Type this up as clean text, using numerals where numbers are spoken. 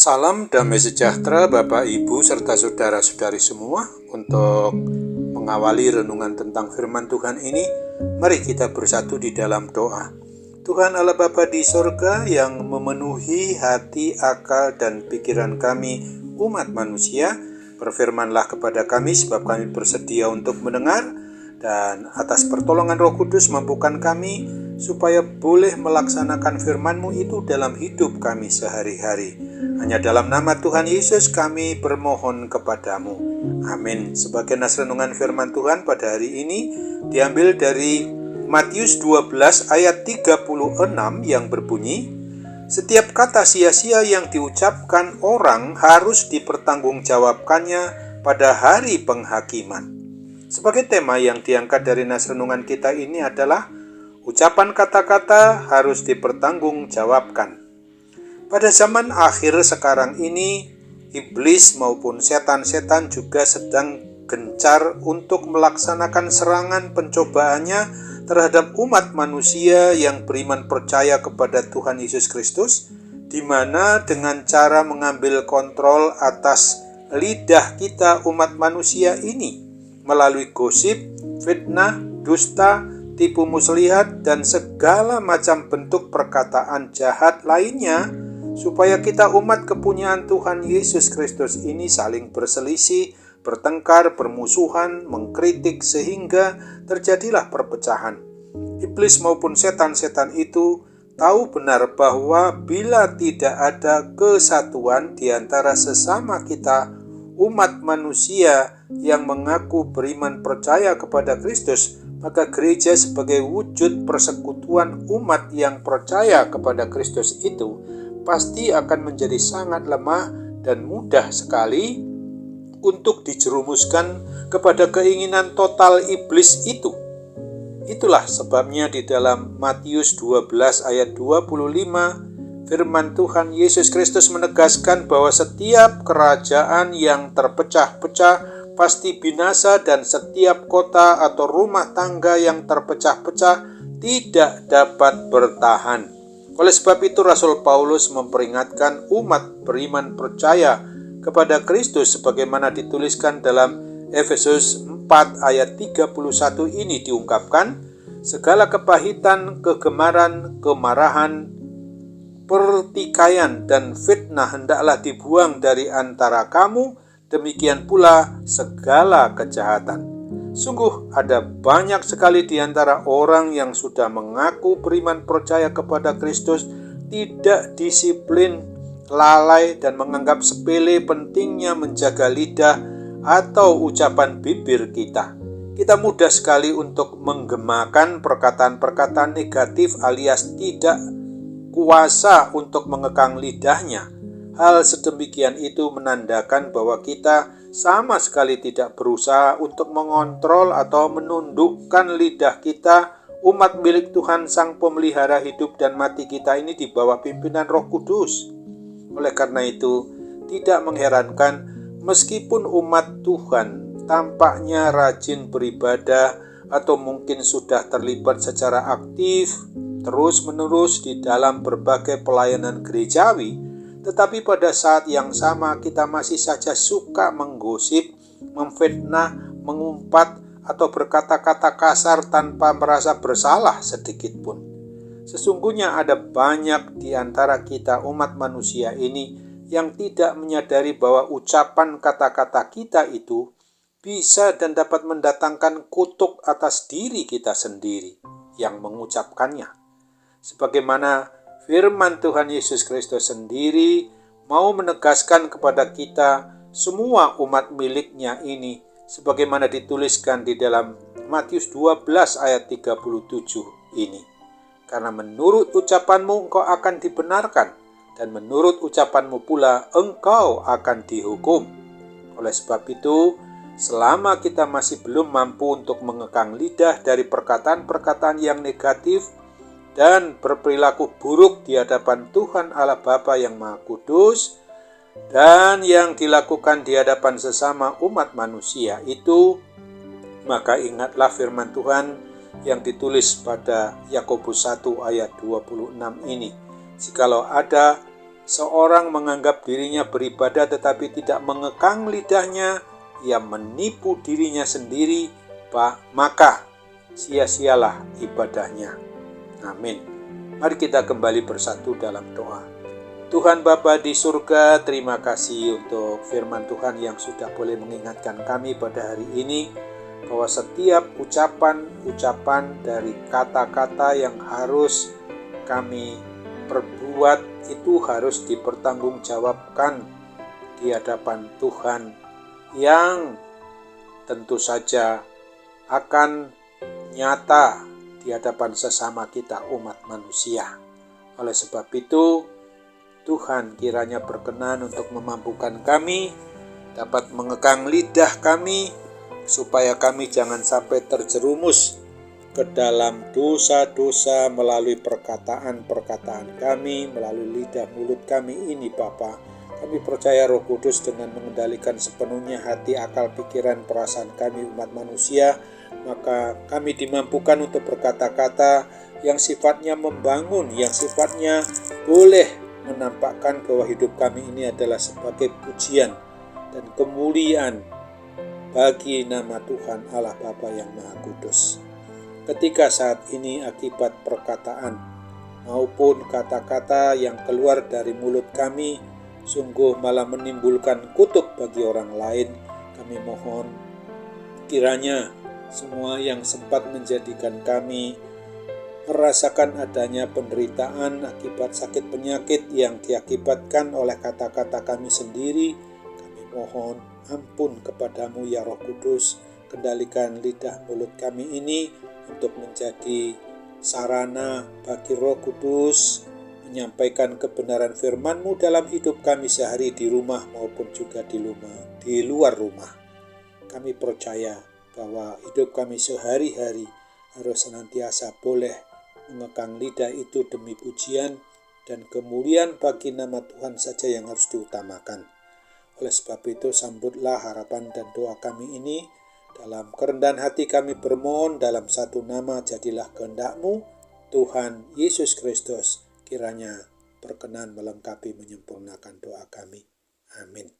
Salam damai sejahtera Bapak Ibu serta saudara-saudari semua. Untuk mengawali renungan tentang firman Tuhan ini, mari kita bersatu di dalam doa. Tuhan Allah Bapa di sorga yang memenuhi hati, akal, dan pikiran kami umat manusia, berfirmanlah kepada kami sebab kami bersedia untuk mendengar, dan atas pertolongan Roh Kudus mampukan kami supaya boleh melaksanakan firman-Mu itu dalam hidup kami sehari-hari. Hanya dalam nama Tuhan Yesus kami bermohon kepadamu. Amin. Sebagai nas renungan firman Tuhan pada hari ini diambil dari Matius 12 ayat 36 yang berbunyi, "Setiap kata sia-sia yang diucapkan orang harus dipertanggungjawabkannya pada hari penghakiman." Sebagai tema yang diangkat dari nas renungan kita ini adalah ucapan kata-kata harus dipertanggungjawabkan. Pada zaman akhir sekarang ini, iblis maupun setan-setan juga sedang gencar untuk melaksanakan serangan pencobaannya terhadap umat manusia yang beriman percaya kepada Tuhan Yesus Kristus, di mana dengan cara mengambil kontrol atas lidah kita umat manusia ini melalui gosip, fitnah, dusta, tipu muslihat, dan segala macam bentuk perkataan jahat lainnya, supaya kita umat kepunyaan Tuhan Yesus Kristus ini saling berselisih, bertengkar, bermusuhan, mengkritik, sehingga terjadilah perpecahan. Iblis maupun setan-setan itu tahu benar bahwa bila tidak ada kesatuan di antara sesama kita, umat manusia yang mengaku beriman percaya kepada Kristus, maka gereja sebagai wujud persekutuan umat yang percaya kepada Kristus itu pasti akan menjadi sangat lemah dan mudah sekali untuk dijerumuskan kepada keinginan total iblis itu. Itulah sebabnya di dalam Matius 12 ayat 25, firman Tuhan Yesus Kristus menegaskan bahwa setiap kerajaan yang terpecah-pecah pasti binasa, dan setiap kota atau rumah tangga yang terpecah-pecah tidak dapat bertahan. Oleh sebab itu Rasul Paulus memperingatkan umat beriman percaya kepada Kristus sebagaimana dituliskan dalam Efesus 4 ayat 31 ini diungkapkan, "Segala kepahitan, kegemaran, kemarahan, pertikaian, dan fitnah hendaklah dibuang dari antara kamu, demikian pula segala kejahatan." Sungguh ada banyak sekali di antara orang yang sudah mengaku beriman percaya kepada Kristus tidak disiplin, lalai, dan menganggap sepele pentingnya menjaga lidah atau ucapan bibir kita. Kita mudah sekali untuk menggemakan perkataan-perkataan negatif alias tidak kuasa untuk mengekang lidahnya. Hal sedemikian itu menandakan bahwa kita sama sekali tidak berusaha untuk mengontrol atau menundukkan lidah kita, umat milik Tuhan Sang Pemelihara hidup dan mati kita ini di bawah pimpinan Roh Kudus. Oleh karena itu, tidak mengherankan meskipun umat Tuhan tampaknya rajin beribadah atau mungkin sudah terlibat secara aktif terus-menerus di dalam berbagai pelayanan gerejawi, tetapi pada saat yang sama kita masih saja suka menggosip, memfitnah, mengumpat, atau berkata-kata kasar tanpa merasa bersalah sedikit pun. Sesungguhnya ada banyak di antara kita umat manusia ini yang tidak menyadari bahwa ucapan kata-kata kita itu bisa dan dapat mendatangkan kutuk atas diri kita sendiri yang mengucapkannya. Sebagaimana firman Tuhan Yesus Kristus sendiri mau menegaskan kepada kita semua umat miliknya ini, sebagaimana dituliskan di dalam Matius 12 ayat 37 ini. "Karena menurut ucapanmu engkau akan dibenarkan, dan menurut ucapanmu pula engkau akan dihukum." Oleh sebab itu, selama kita masih belum mampu untuk mengekang lidah dari perkataan-perkataan yang negatif dan berperilaku buruk di hadapan Tuhan Allah Bapa yang Maha Kudus, dan yang dilakukan di hadapan sesama umat manusia itu, maka ingatlah firman Tuhan yang ditulis pada Yakobus 1 ayat 26 ini. "Jikalau ada seorang menganggap dirinya beribadah tetapi tidak mengekang lidahnya, ia menipu dirinya sendiri, maka sia-sialah ibadahnya. Amin. Mari kita kembali bersatu dalam doa. Tuhan Bapa di surga, terima kasih untuk firman Tuhan yang sudah boleh mengingatkan kami pada hari ini, bahwa setiap ucapan-ucapan dari kata-kata yang harus kami perbuat itu harus dipertanggungjawabkan di hadapan Tuhan, yang tentu saja akan nyata di hadapan sesama kita umat manusia. Oleh sebab itu, Tuhan kiranya berkenan untuk memampukan kami dapat mengekang lidah kami, supaya kami jangan sampai terjerumus ke dalam dosa-dosa melalui perkataan-perkataan kami, melalui lidah mulut kami ini Bapa. Kami percaya Roh Kudus dengan mengendalikan sepenuhnya hati, akal, pikiran, perasaan kami umat manusia, maka kami dimampukan untuk berkata-kata yang sifatnya membangun, yang sifatnya boleh menampakkan bahwa hidup kami ini adalah sebagai pujian dan kemuliaan bagi nama Tuhan Allah Bapa yang Maha Kudus. Ketika saat ini akibat perkataan maupun kata-kata yang keluar dari mulut kami sungguh malah menimbulkan kutuk bagi orang lain, kami mohon kiranya semua yang sempat menjadikan kami merasakan adanya penderitaan akibat sakit penyakit yang diakibatkan oleh kata-kata kami sendiri, kami mohon ampun kepadamu ya Roh Kudus. Kendalikan lidah mulut kami ini untuk menjadi sarana bagi Roh Kudus menyampaikan kebenaran firman-Mu dalam hidup kami sehari di rumah maupun juga di luar rumah. Kami percaya bahwa hidup kami sehari-hari harus senantiasa boleh mengekang lidah itu demi pujian dan kemuliaan bagi nama Tuhan saja yang harus diutamakan. Oleh sebab itu, sambutlah harapan dan doa kami ini. Dalam kerendahan hati kami bermohon dalam satu nama, jadilah kehendak-Mu, Tuhan Yesus Kristus, kiranya berkenan melengkapi menyempurnakan doa kami. Amin.